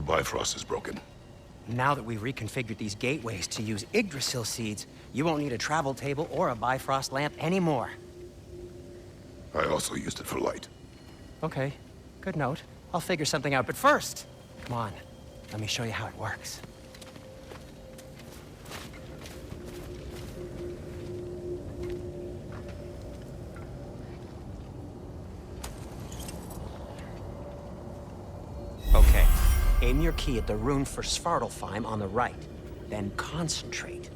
Bifrost is broken. Now that we've reconfigured these gateways to use Yggdrasil seeds, you won't need a travel table or a Bifrost lamp anymore. I also used it for light. Okay, good note. I'll figure something out, but first, come on, let me show you how it works. Okay, aim your key at the rune for Svartalfheim on the right, then concentrate.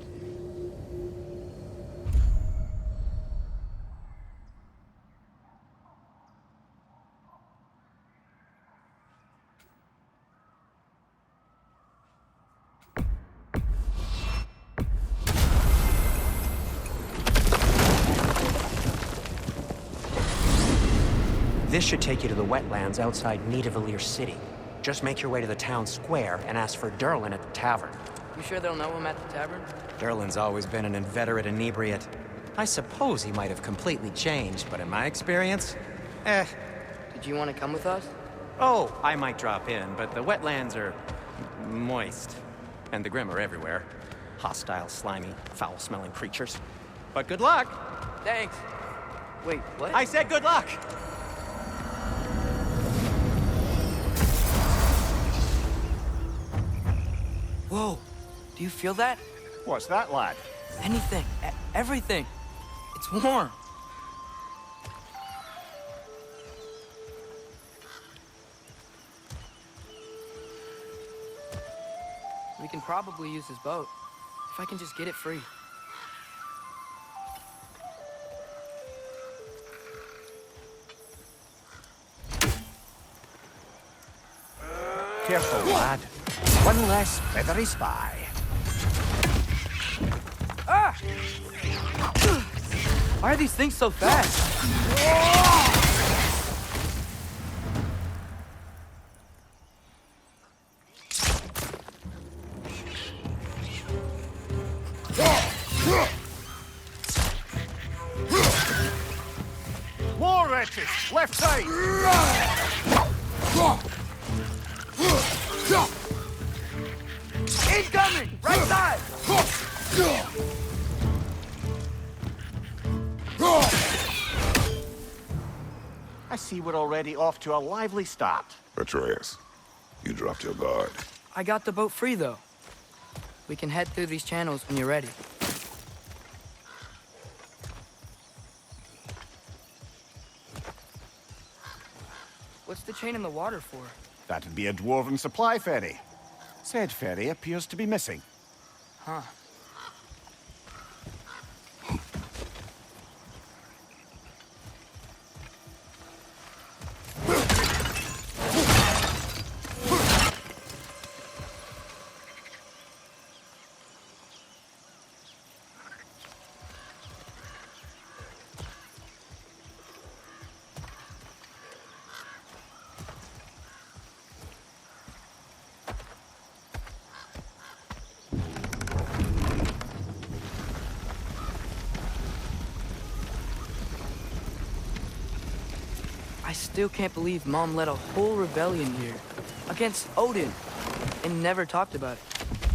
This should take you to the wetlands outside Nidavellir City. Just make your way to the town square and ask for Durlin at the tavern. You sure they'll know him at the tavern? Durlin's always been an inveterate inebriate. I suppose he might have completely changed, but in my experience, Did you want to come with us? Oh, I might drop in, but the wetlands are moist. And the Grim are everywhere. Hostile, slimy, foul-smelling creatures. But good luck! Thanks. Wait, what? I said good luck! Whoa, do you feel that? What's that, lad? Anything, everything. It's warm. We can probably use his boat, if I can just get it free. Careful, lad. One less feathery spy. Ah! Why are these things so fast? More wretches! Left side! Incoming! Right side! I see we're already off to a lively start. Atreus, you dropped your guard. I got the boat free, though. We can head through these channels when you're ready. What's the chain in the water for? That'd be a dwarven supply ferry. Said ferry appears to be missing. Huh. I still can't believe Mom led a whole rebellion here against Odin and never talked about it.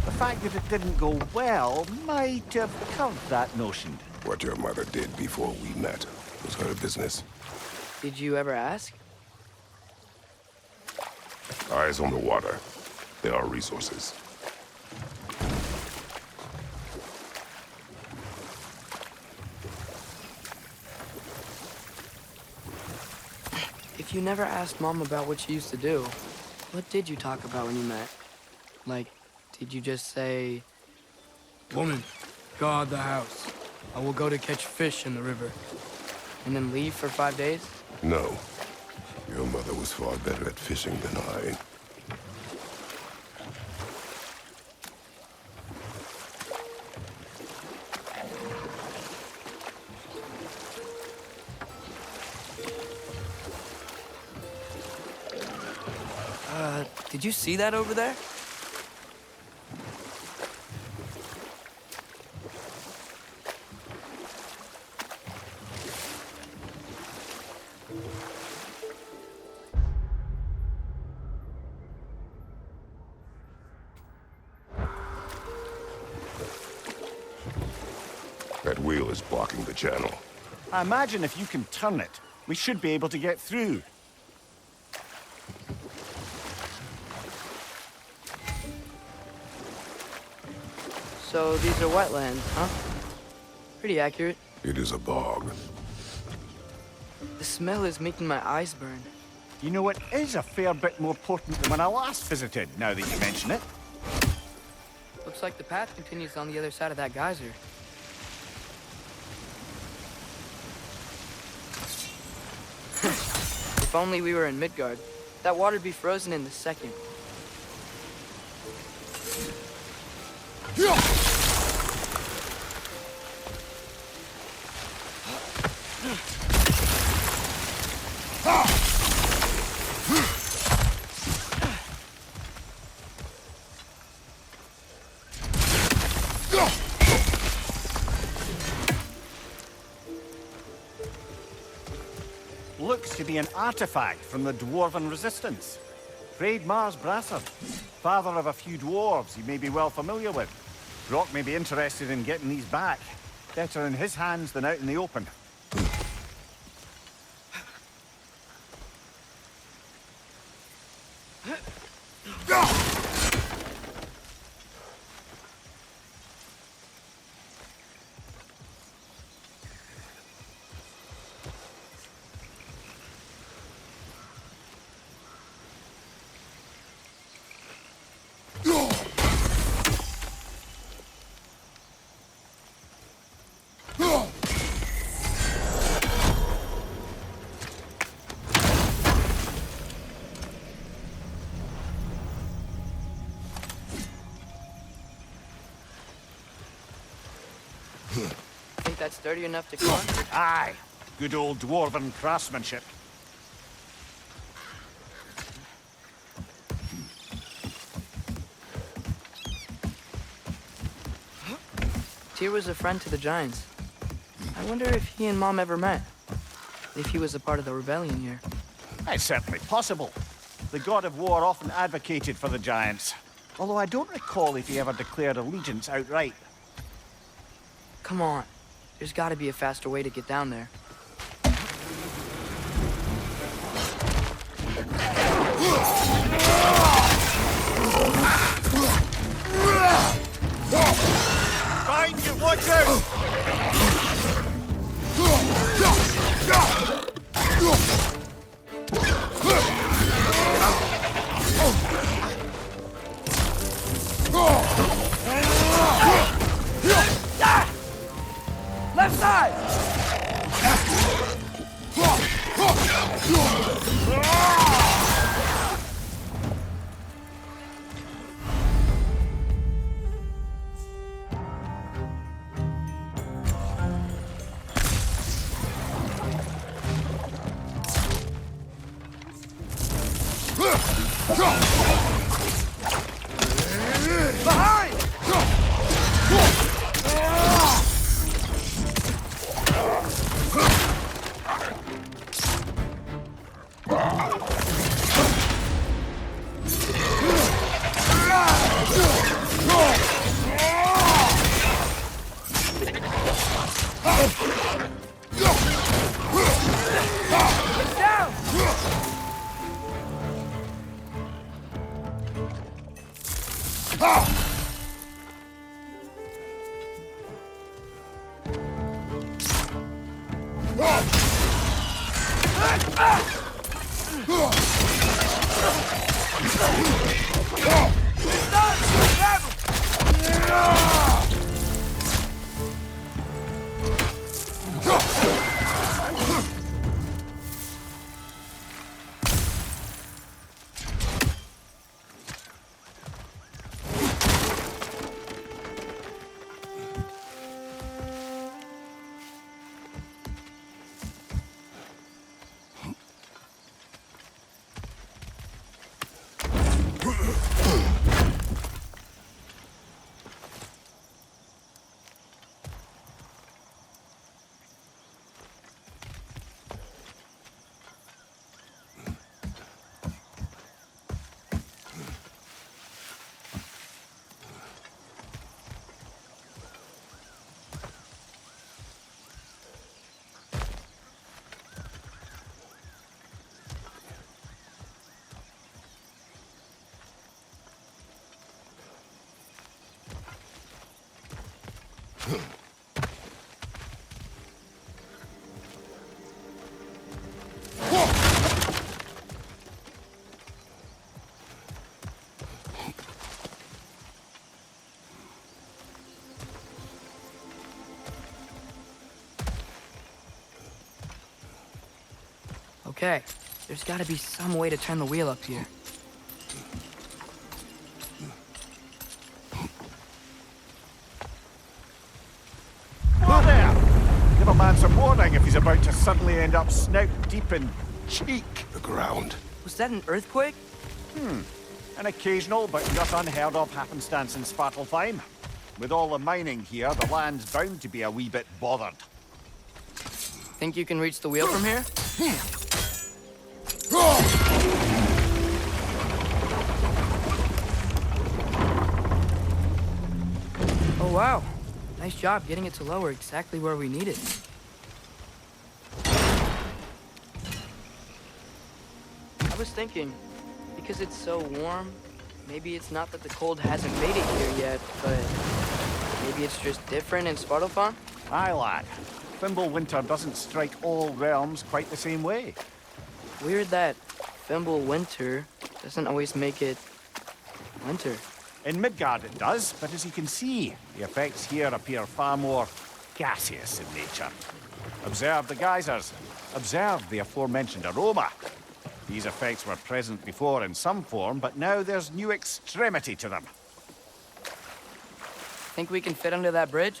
The fact that it didn't go well might have curved that notion. What your mother did before we met was her business. Did you ever ask? Eyes on the water. There are resources. If you never asked Mom about what she used to do, what did you talk about when you met? Like, did you just say... Woman, guard the house. I will go to catch fish in the river. And then leave for 5 days? No. Your mother was far better at fishing than I. Did you see that over there? That wheel is blocking the channel. I imagine if you can turn it, we should be able to get through. So these are wetlands, huh? Pretty accurate. It is a bog. The smell is making my eyes burn. You know, it is a fair bit more potent than when I last visited, now that you mention it. Looks like the path continues on the other side of that geyser. If only we were in Midgard. That water'd be frozen in a second. Looks to be an artifact from the Dwarven Resistance. Raid Mars Brasser, father of a few dwarves you may be well familiar with. Brock may be interested in getting these back. Better in his hands than out in the open. Think that's sturdy enough to climb? Aye, good old Dwarven craftsmanship. Tyr was a friend to the Giants. I wonder if he and Mom ever met. If he was a part of the rebellion here. It's certainly possible. The god of war often advocated for the Giants. Although I don't recall if he ever declared allegiance outright. Come on. There's gotta be a faster way to get down there. Find you, watch out! Left side! Behind! Okay, there's gotta be some way to turn the wheel up here. Whoa there! Give a man some warning if he's about to suddenly end up snout deep in cheek. The ground. Was that an earthquake? An occasional but not unheard of happenstance in Svartalfheim. With all the mining here, the land's bound to be a wee bit bothered. Think you can reach the wheel from here? Oh, wow. Nice job getting it to lower exactly where we need it. I was thinking, because it's so warm, maybe it's not that the cold hasn't made it here yet, but maybe it's just different in Svartalfheim? Aye, lad. Thimble winter doesn't strike all realms quite the same way. Weird that Fimble winter doesn't always make it winter. In Midgard it does, but as you can see, the effects here appear far more gaseous in nature. Observe the geysers. Observe the aforementioned aroma. These effects were present before in some form, but now there's new extremity to them. Think we can fit under that bridge?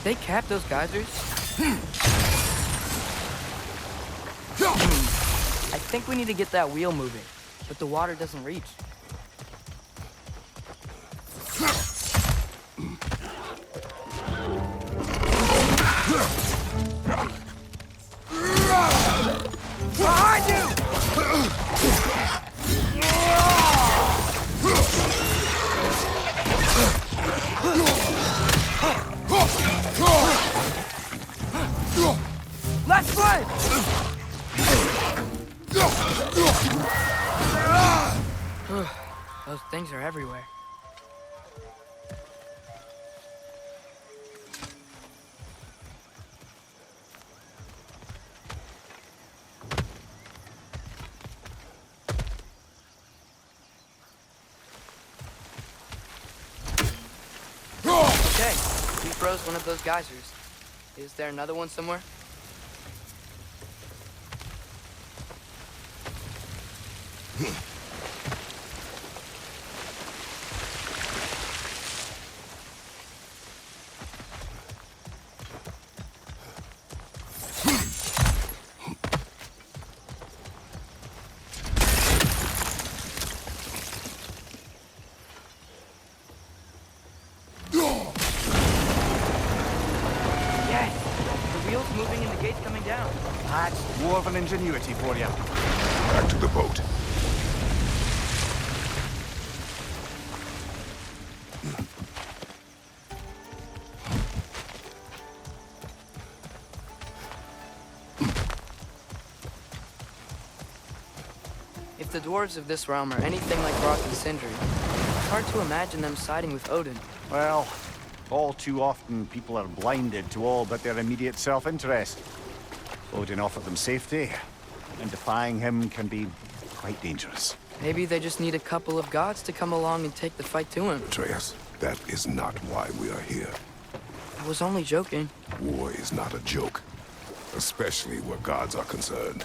Did they cap those geysers? I think we need to get that wheel moving, but the water doesn't reach. Behind you! Let's play! Those things are everywhere. Okay, we froze one of those geysers. Is there another one somewhere? the gate's coming down. That's dwarven ingenuity for you. Back to the boat. If the dwarves of this realm are anything like Rock and Sindri, it's hard to imagine them siding with Odin. Well, all too often people are blinded to all but their immediate self-interest. Odin offered them safety, and defying him can be quite dangerous. Maybe they just need a couple of gods to come along and take the fight to him. Atreus, that is not why we are here. I was only joking. War is not a joke, especially where gods are concerned.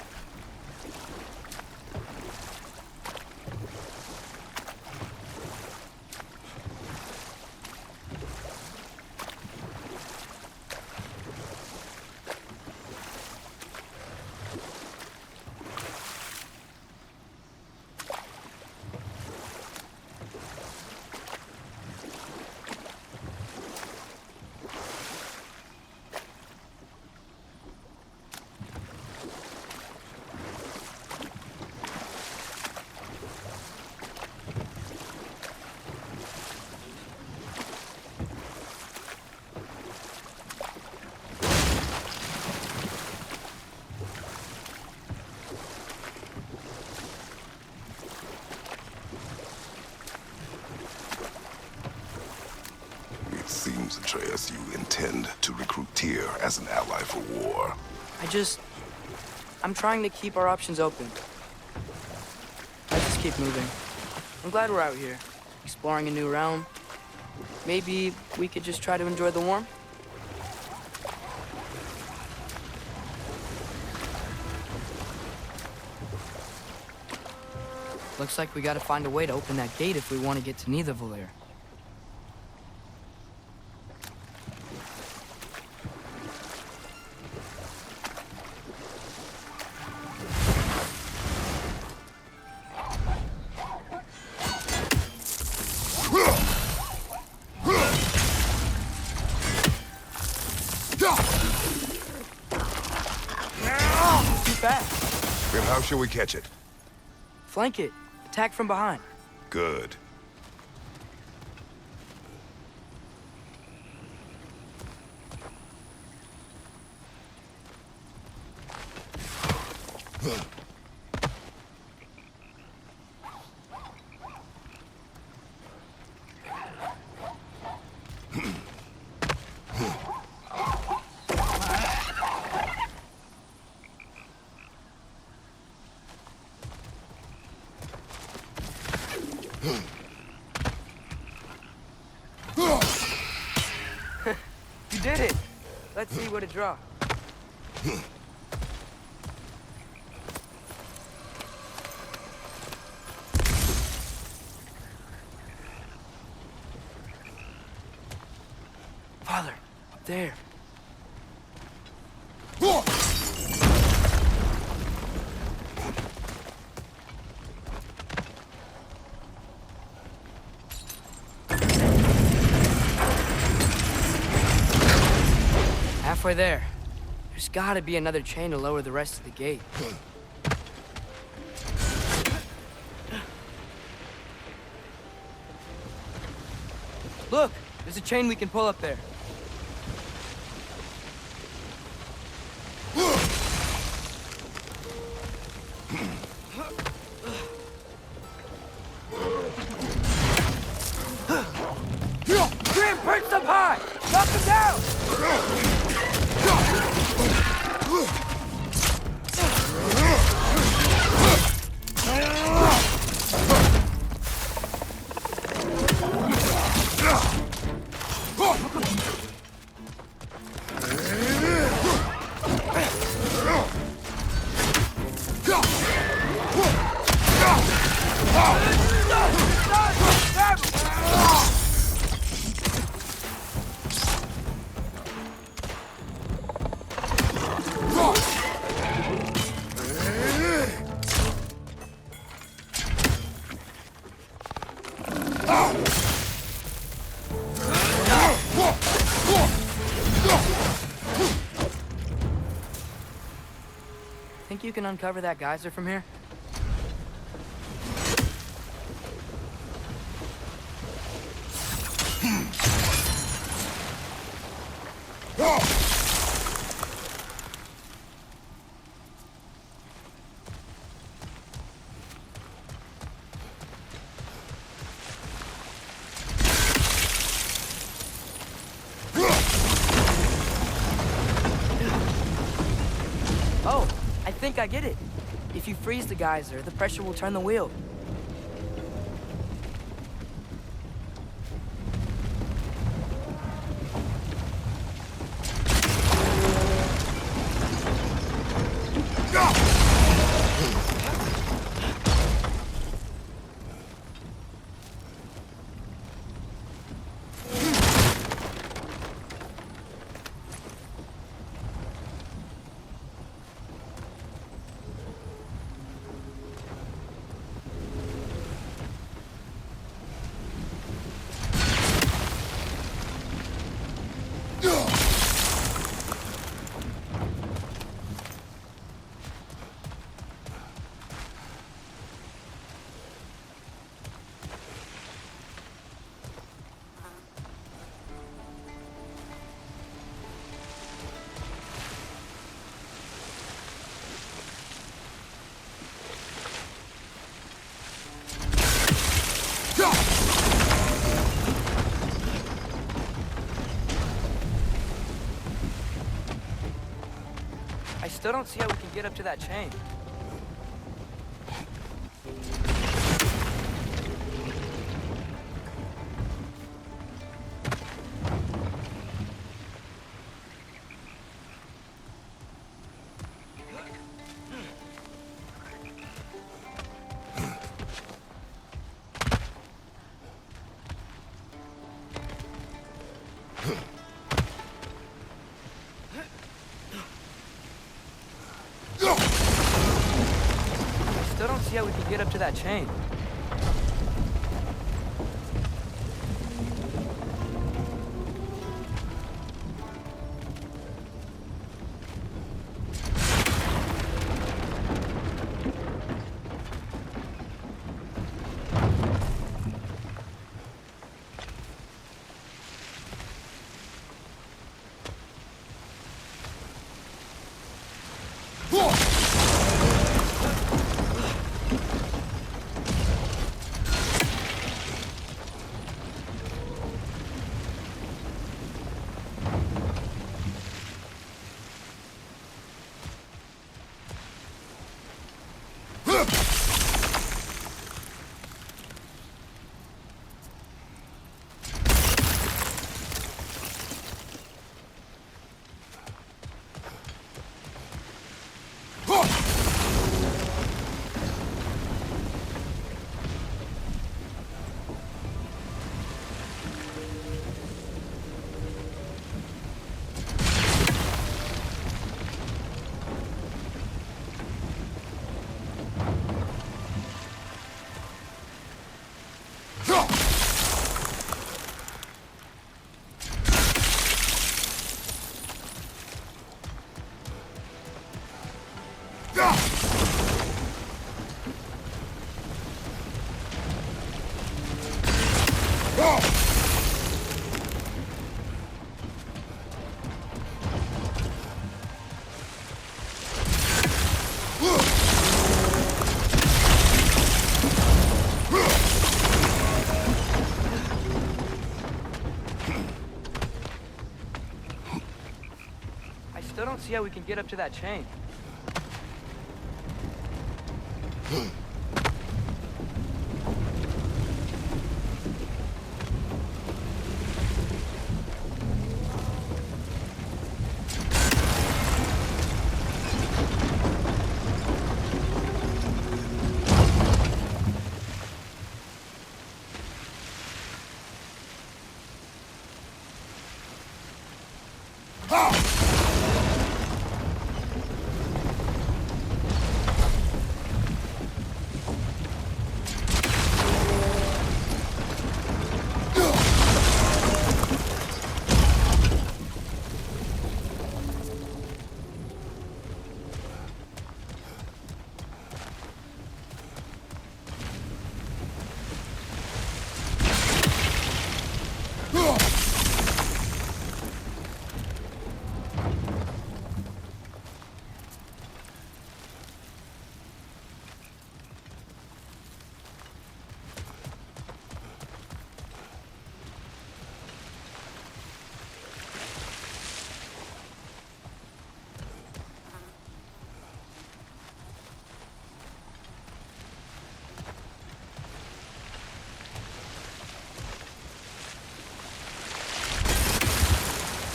It seems, Atreus, you intend to recruit Tyr as an ally for war. I'm trying to keep our options open. I just keep moving. I'm glad we're out here, exploring a new realm. Maybe we could just try to enjoy the warmth? Looks like we gotta find a way to open that gate if we want to get to Nidavellir. Too fast. Then how shall we catch it? Flank it. Attack from behind. Good. You did it! Let's see what it draws. Father, up there. Halfway there. There's gotta be another chain to lower the rest of the gate. Look! There's a chain we can pull up there. Grim, perch up high! Knock him down! you can uncover that geyser from here? Oh, I think I get it. If you freeze the geyser, the pressure will turn the wheel. I still don't see how we can get up to that chain. Still don't see how we can get up to that chain. I still don't see how we can get up to that chain.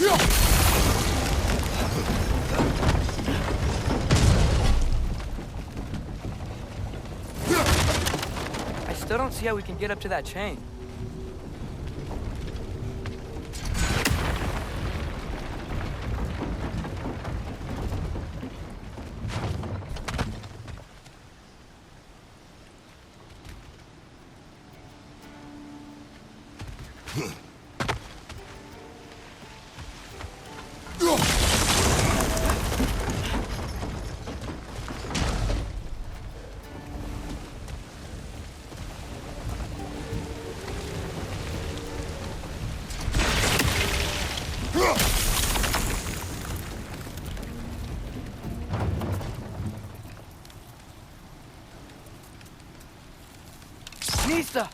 I still don't see how we can get up to that chain. Nista!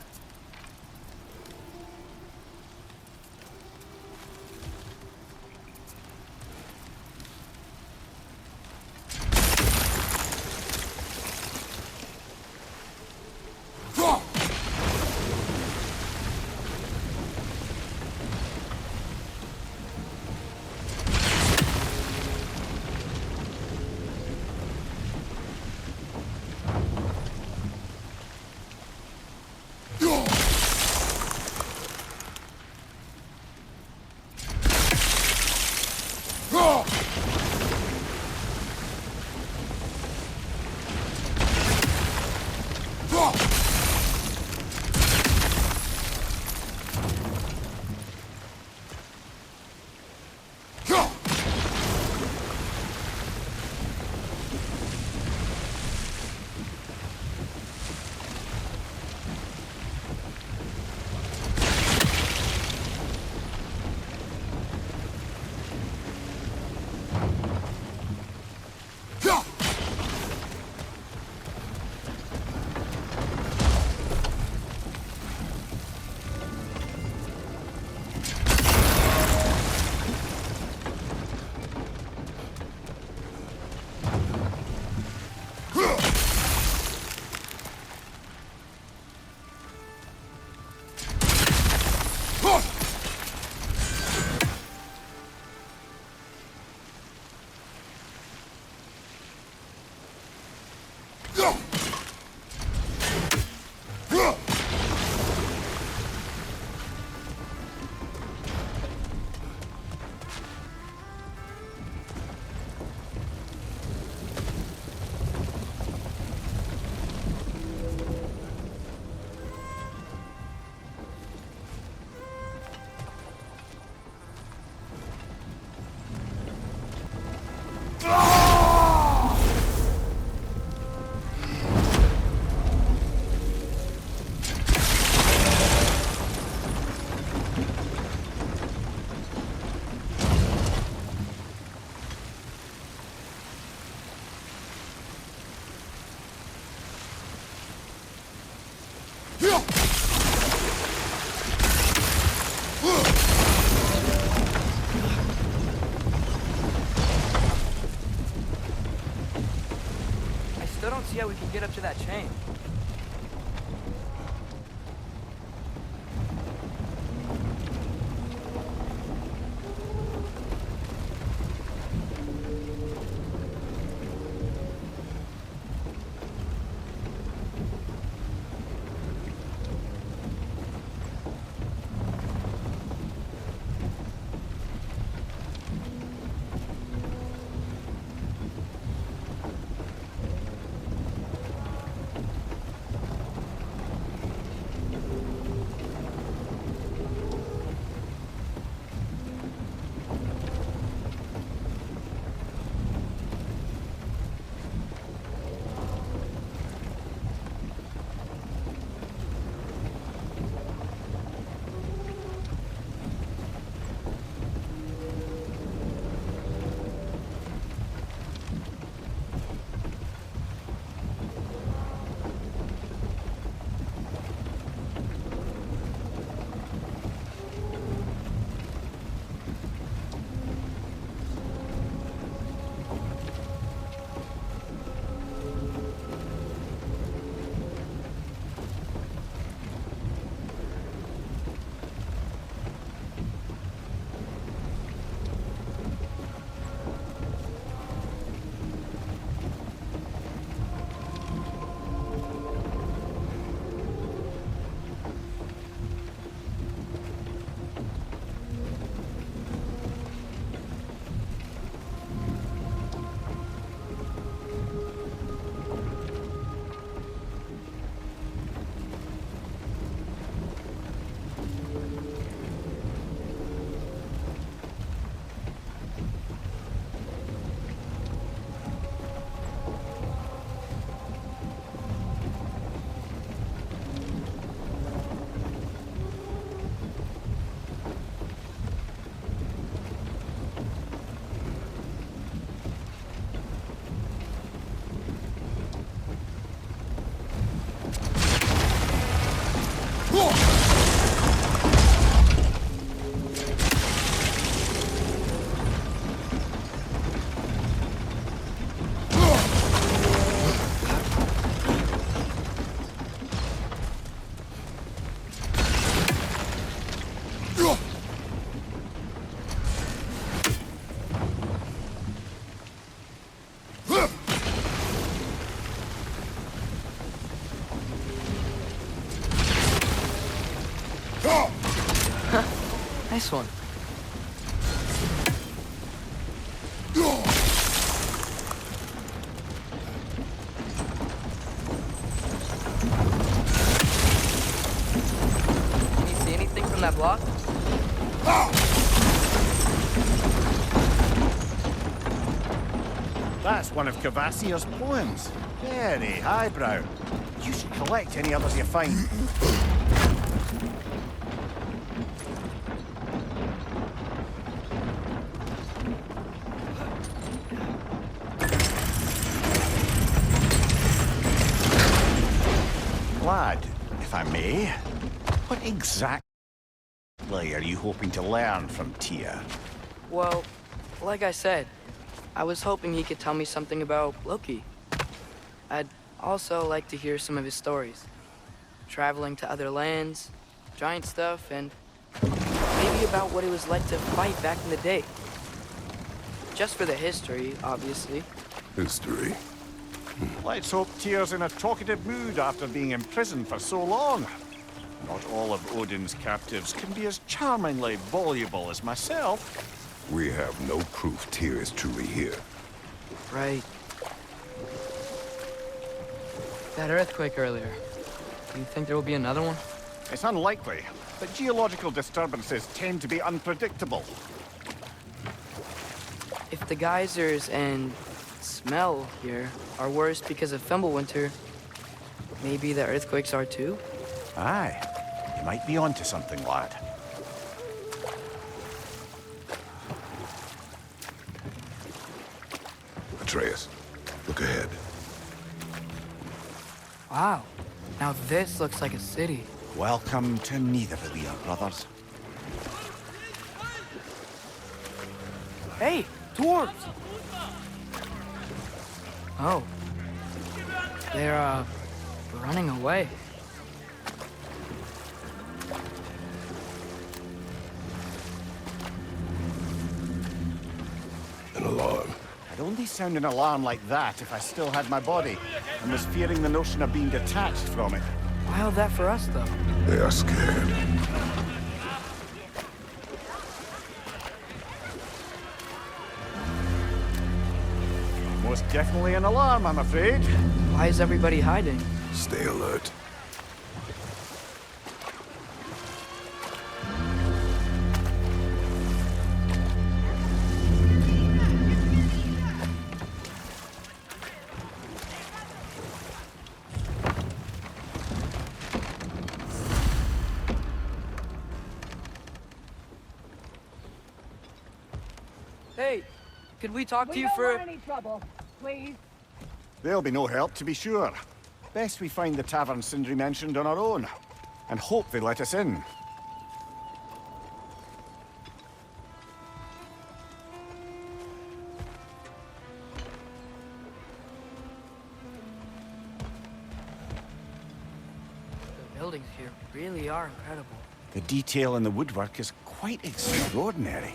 Still don't see how we can get up to that chain. this one? Can you see anything from that block? That's one of Cavassier's poems. Very highbrow. You should collect any others you find. Lad, if I may, what exactly are you hoping to learn from Tyr? Well, like I said, I was hoping he could tell me something about Loki. I'd also like to hear some of his stories. Traveling to other lands, giant stuff, and maybe about what it was like to fight back in the day. Just for the history, obviously. History. Let's hope Tyr's in a talkative mood after being imprisoned for so long. Not all of Odin's captives can be as charmingly voluble as myself. We have no proof Tyr is truly here. Right. That earthquake earlier. Do you think there will be another one? It's unlikely, but geological disturbances tend to be unpredictable. If the geysers and smell here are worse because of Fimbulwinter, maybe the earthquakes are too? Aye, you might be onto something, lad. Atreus, look ahead. Wow. Now this looks like a city. Welcome to Nidavellir, brothers. Hey, dwarves! Oh. They're, running away. An alarm. I'd only sound an alarm like that if I still had my body, and was fearing the notion of being detached from it. Why all that for us, though? They are scared. Most definitely an alarm, I'm afraid. Why is everybody hiding? Stay alert. Hey, could we talk to We you don't for... want any trouble, please. There'll be no help, to be sure. Best we find the tavern Sindri mentioned on our own, and hope they let us in. The buildings here really are incredible. The detail in the woodwork is quite extraordinary.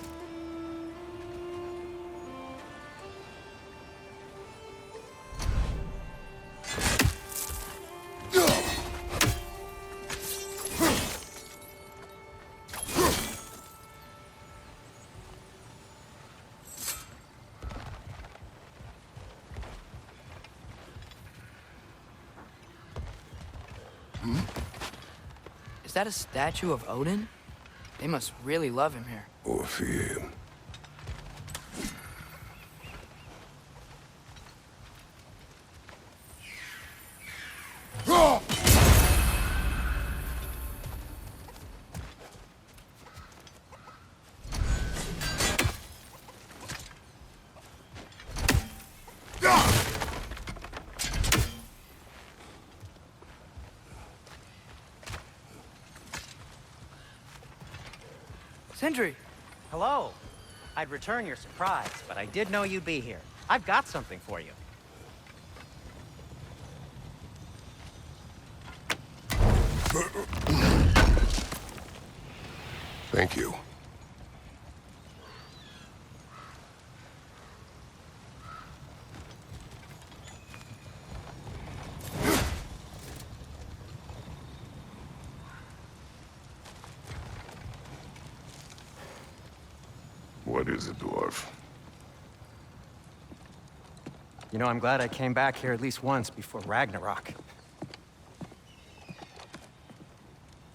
Is that a statue of Odin? They must really love him here. Or fear him. Sindri! Hello. I'd return your surprise, but I did know you'd be here. I've got something for you. Thank you. What is it, dwarf? You know, I'm glad I came back here at least once before Ragnarok.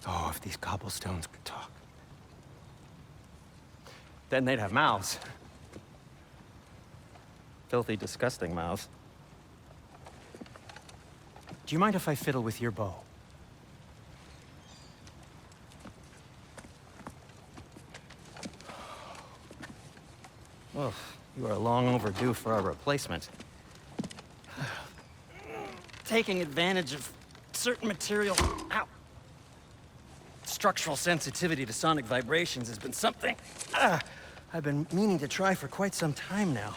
Oh, if these cobblestones could talk. Then they'd have mouths. Filthy, disgusting mouths. Do you mind if I fiddle with your bow? Well, you are long overdue for a replacement. Taking advantage of certain material. Ow. Structural sensitivity to sonic vibrations has been something I've been meaning to try for quite some time now.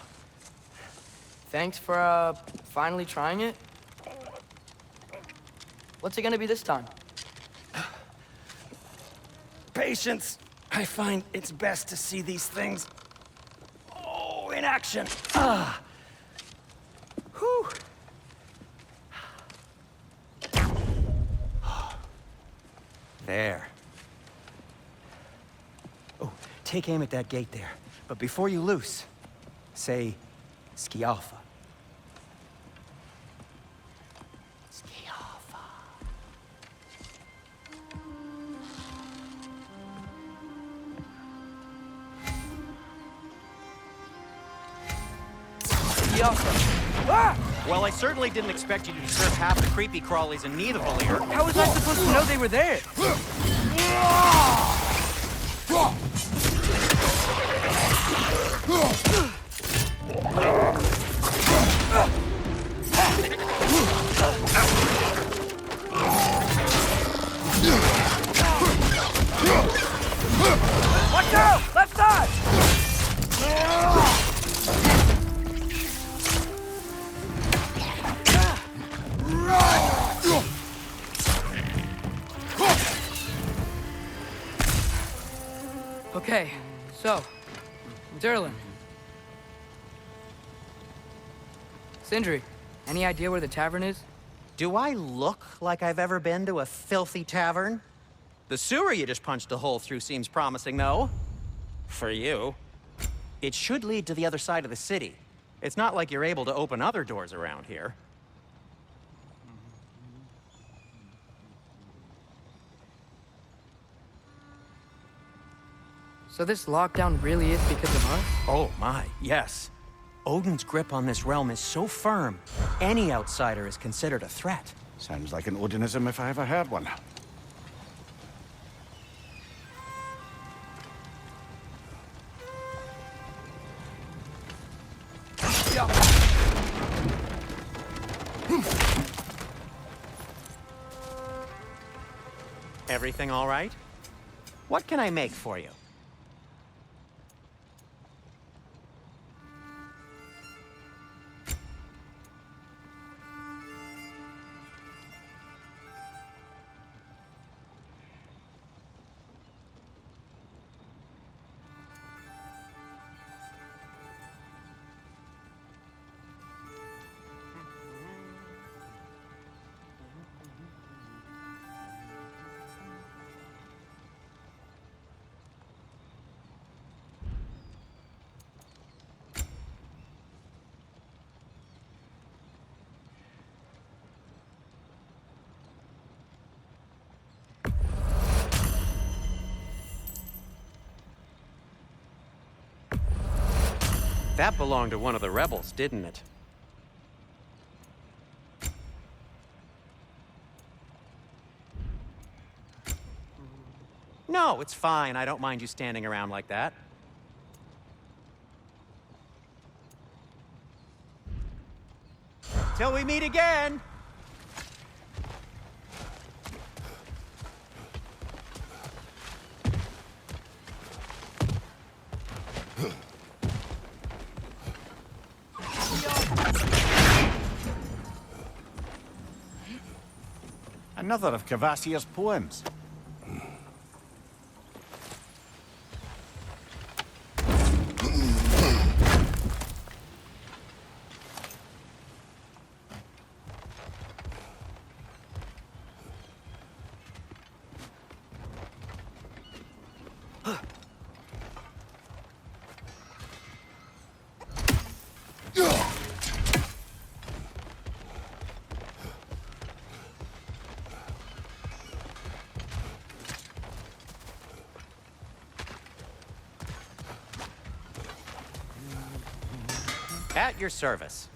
Thanks for, finally trying it. What's it gonna be this time? Patience. I find it's best to see these things, in action. Whew. There. Oh, take aim at that gate there. But before you loose, say, Skialfa. Skialfa. Well, I certainly didn't expect you to deserve half the creepy crawlies in Nidavellir. How was I supposed to know they were there? Watch out! Left side! Okay, so, Durlin. Sindri, any idea where the tavern is? Do I look like I've ever been to a filthy tavern? The sewer you just punched a hole through seems promising, though. For you. It should lead to the other side of the city. It's not like you're able to open other doors around here. So this lockdown really is because of us? Oh my, yes. Odin's grip on this realm is so firm, any outsider is considered a threat. Sounds like an Odinism if I ever heard one. Everything all right? What can I make for you? That belonged to one of the rebels, didn't it? No, it's fine. I don't mind you standing around like that. Till we meet again! Another of Kvasir's poems. At your service.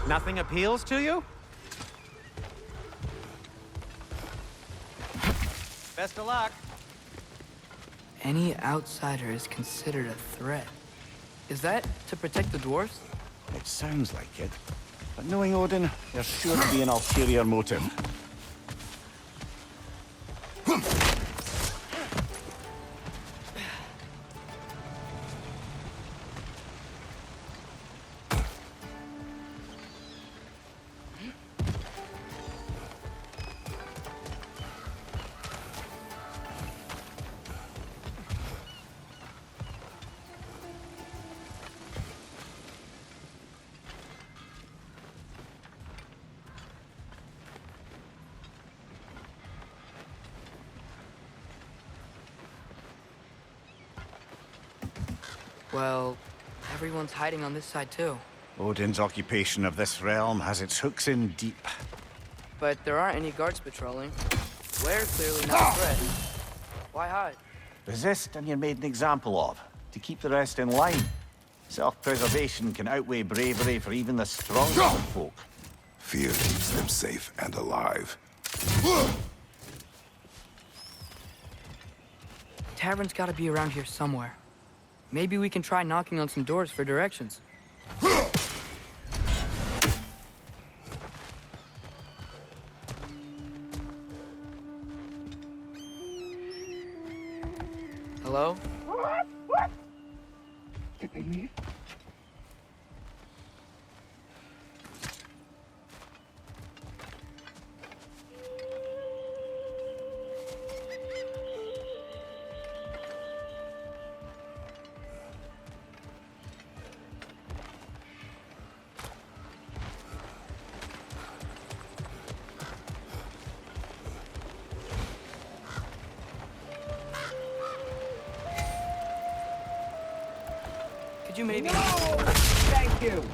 Nothing appeals to you? Best of luck. Any outsider is considered a threat. Is that to protect the dwarves? It sounds like it. But knowing Odin, there's sure to be an ulterior motive. Well, everyone's hiding on this side too. Odin's occupation of this realm has its hooks in deep. But there aren't any guards patrolling. We're clearly not a threat. Why hide? Resist and you're made an example of, to keep the rest in line. Self-preservation can outweigh bravery for even the strongest of folk. Fear keeps them safe and alive. Tavern's gotta be around here somewhere. Maybe we can try knocking on some doors for directions. Hello? Could you maybe... Thank you.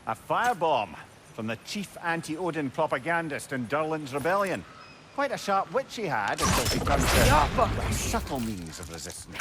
A firebomb from the chief anti-Odin propagandist in Durlin's rebellion. Quite a sharp wit she had until she turned to subtle means of resistance.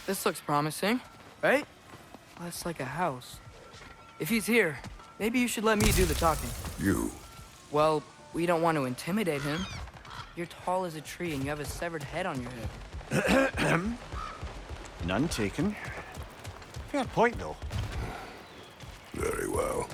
This looks promising, right? Well, that's like a house. If he's here, maybe you should let me do the talking. You. Well, we don't want to intimidate him. You're tall as a tree and you have a severed head on your head. None taken. Fair point, though. Very well.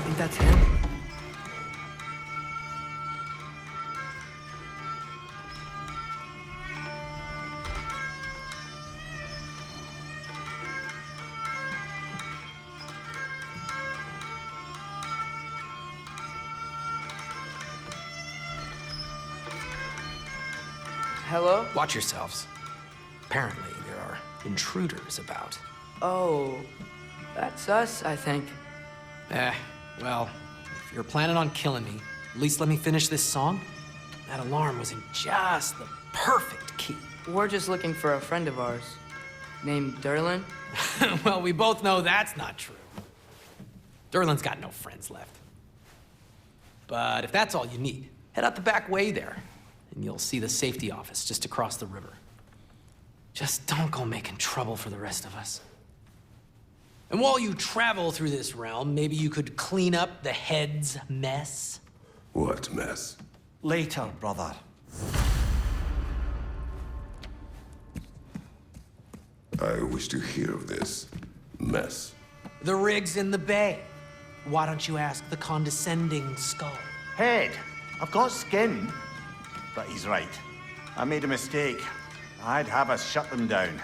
Think that's him? Hello? Watch yourselves. Apparently, there are intruders about. Oh, that's us, I think. Well, if you're planning on killing me, at least let me finish this song. That alarm was in just the perfect key. We're just looking for a friend of ours named Derlin. Well, we both know that's not true. Derlin's got no friends left. But if that's all you need, head out the back way there, and you'll see the safety office just across the river. Just don't go making trouble for the rest of us. And while you travel through this realm, maybe you could clean up the head's mess? What mess? Later, brother. I wish to hear of this mess. The rig's in the bay. Why don't you ask the condescending skull? Head, I've got skin. But he's right. I made a mistake. I'd have us shut them down.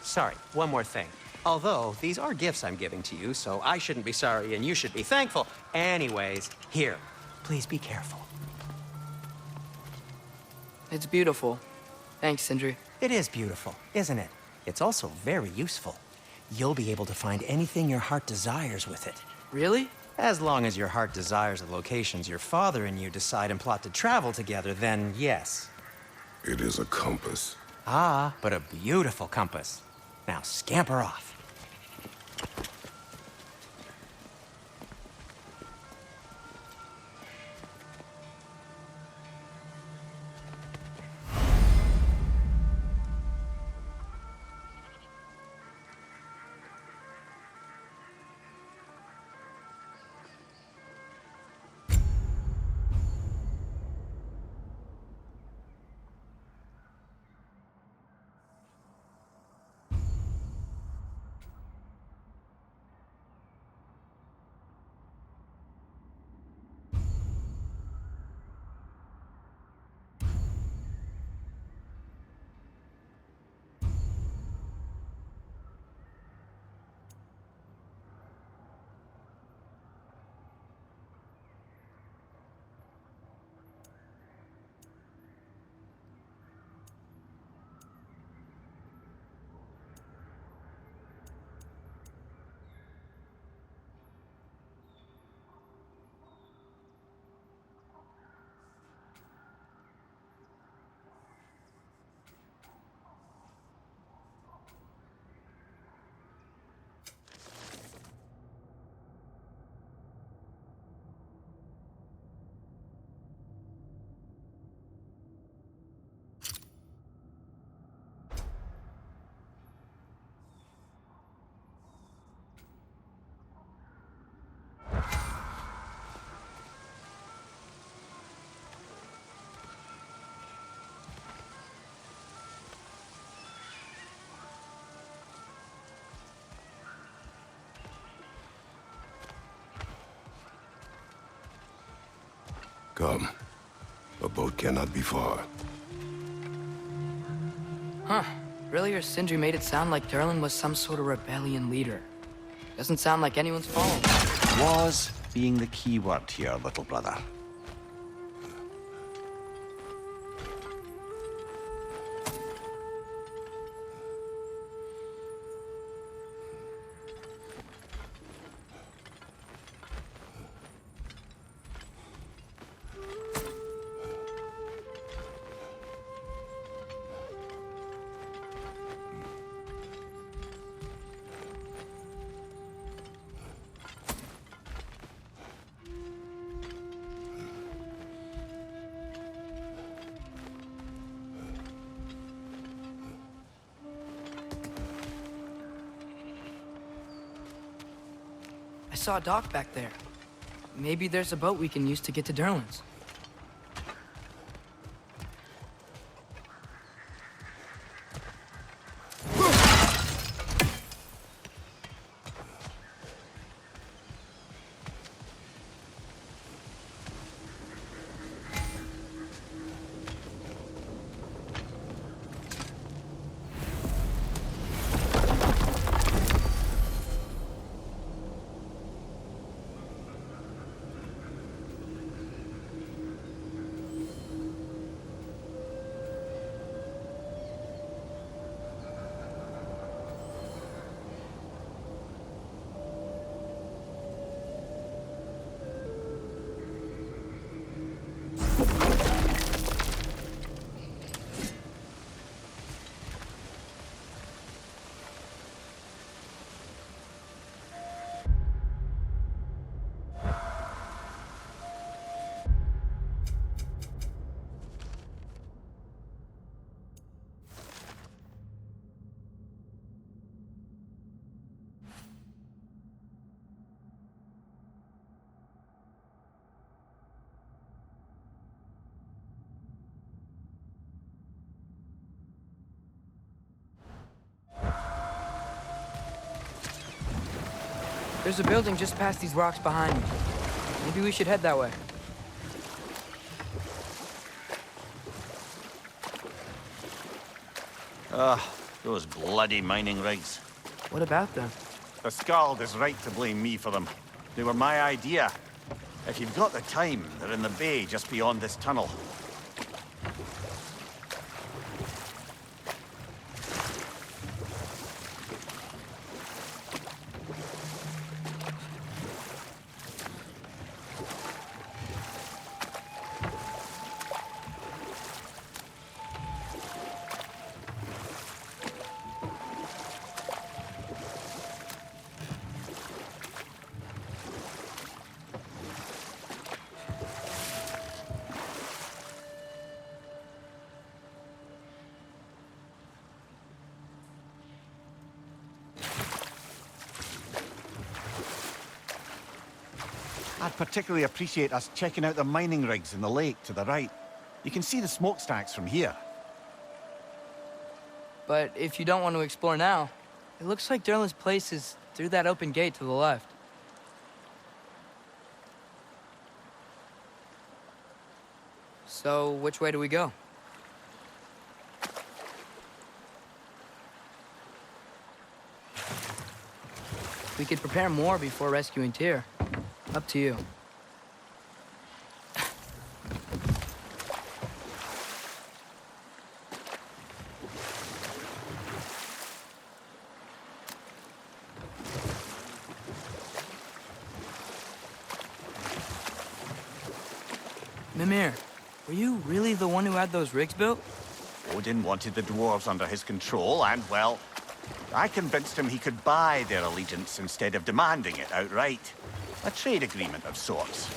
Sorry, one more thing. Although, these are gifts I'm giving to you, so I shouldn't be sorry and you should be thankful. Anyways, here, please be careful. It's beautiful. Thanks, Sindri. It is beautiful, isn't it? It's also very useful. You'll be able to find anything your heart desires with it. Really? As long as your heart desires the locations your father and you decide and plot to travel together, then yes. It is a compass. Ah, but a beautiful compass. Now scamper off. Come. A boat cannot be far. Huh. Earlier, Sindri made it sound like Durlin was some sort of rebellion leader. Doesn't sound like anyone's following. Was being the key word here, little brother. I saw a dock back there. Maybe there's a boat we can use to get to Durlin's. There's a building just past these rocks behind me. Maybe we should head that way. Those bloody mining rigs. What about them? The Skald is right to blame me for them. They were my idea. If you've got the time, they're in the bay just beyond this tunnel. I'd particularly appreciate us checking out the mining rigs in the lake to the right. You can see the smokestacks from here. But if you don't want to explore now, it looks like Durlin's place is through that open gate to the left. So, which way do we go? We could prepare more before rescuing Tyr. Up to you. Mimir, were you really the one who had those rigs built? Odin wanted the dwarves under his control, and, well, I convinced him he could buy their allegiance instead of demanding it outright. A trade agreement of sorts.